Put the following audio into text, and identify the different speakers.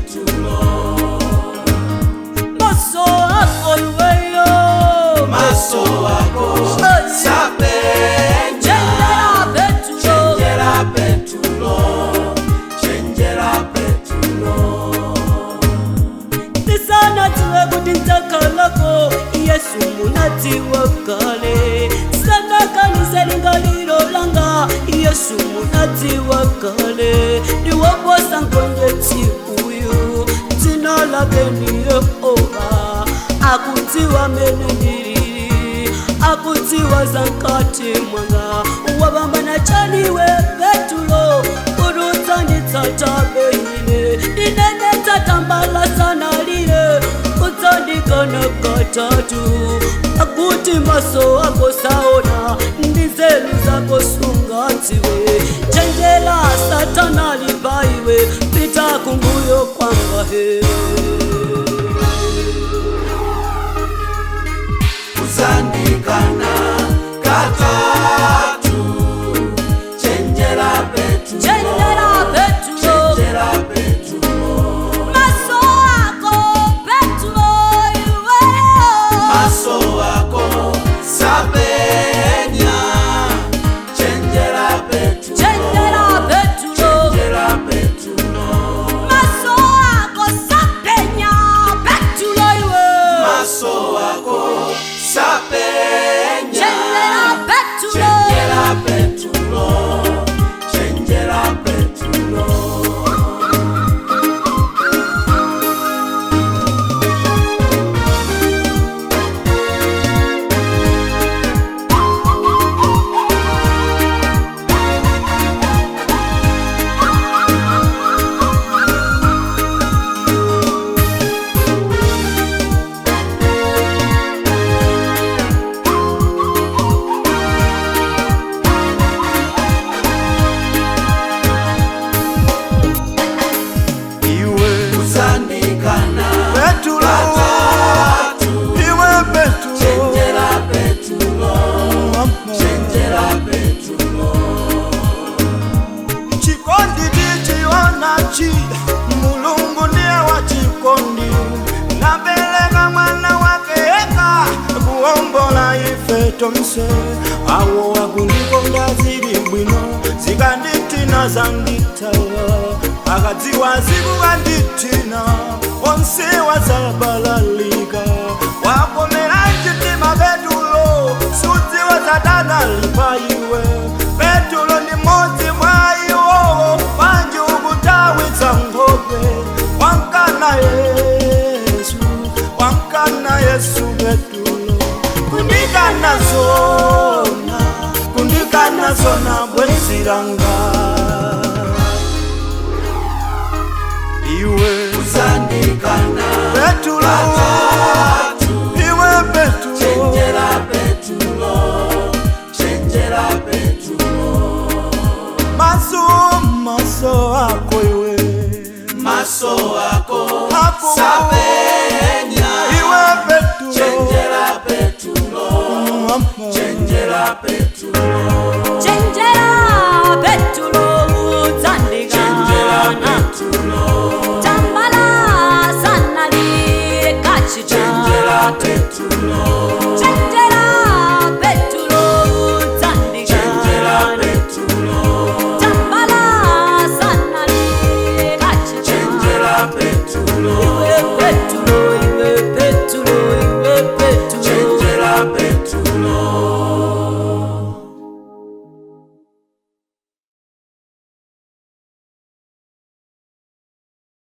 Speaker 1: Petulo.
Speaker 2: Maso ako iweyo,
Speaker 1: Maso ako sapenya.
Speaker 2: Chenjera Petulo,
Speaker 1: Chenjera Petulo.
Speaker 2: tisana tuwe kuti nzakalako Yesu munati wakale. Sana kanisa lingaliro langa Yesu munati wakale. Niwaposa nkondeti uyu dzina lake ni Yehova. Akutiwa menendiri, akutiwa zankati mwanga. Wabambana chaniwe Petulo, urutanditsata beine. Inene tatambala sana lile, utandikana katatu. Akuti maso ako saona, ndizelu zako sungantiwe. Chenjera satana libaiwe, pita kunguyo kwanga he.
Speaker 1: Uzandikana katatu. Chenjera Petulo.
Speaker 2: Chenjera Petulo,
Speaker 1: Chenjera Petulo.
Speaker 2: maso ako Petulo iweyo.
Speaker 1: Maso ako sapenya. Chenjera Petulo.
Speaker 2: Chenjera Petulo,
Speaker 1: Chenjera Petulo.
Speaker 2: maso ako sapenya Petulo iwe.
Speaker 1: Maso ako sapenya.
Speaker 2: Chenjera Petulo,
Speaker 1: Chenjera Petulo. Chenjera Petulo. Uzandikana
Speaker 3: Petulo,
Speaker 1: katatu.
Speaker 3: iwe Petulo,
Speaker 1: Chenjera Petulo. Chenjera Petulo.
Speaker 3: chikondi ndichionachi, Mulungu ndiye wa chikondi. Nabereka mwana wake eka, kuombola ife tonse. Awo wakundikonda zili bwino, zikanditina zanditawa. Akadziwa zikukanditina, onse wazabalalika. Wakomera chitima Petulo, sudziwa zadana lipaiwe. Petulo ndi modzi mwa iwo, panji ukutawitsa nkhope. Wankana Yesu Petulo, kundikana zona bwenzi langa. Iwe
Speaker 1: Uzandikana
Speaker 3: Petulo,
Speaker 1: katatu.
Speaker 3: iwe Petulo,
Speaker 1: Chenjera Petulo. Chenjera Petulo.
Speaker 3: maso ako iwe,
Speaker 1: Maso ako
Speaker 3: Ako.
Speaker 1: sapenya.
Speaker 3: iwe Petulo,
Speaker 1: Chenjera Petulo. Chenjera Petulo.
Speaker 2: Chenjera Petulo,
Speaker 1: Chenjera
Speaker 2: udzandikana.
Speaker 1: Petulo.
Speaker 2: Tambala sana likachita.
Speaker 1: Chenjera Petulo.
Speaker 2: Chenjera Petulo,
Speaker 1: Chenjera
Speaker 2: udzandikana.
Speaker 1: Petulo.
Speaker 2: Tambala sana likachita.
Speaker 1: Chenjera Petulo.
Speaker 2: Iwe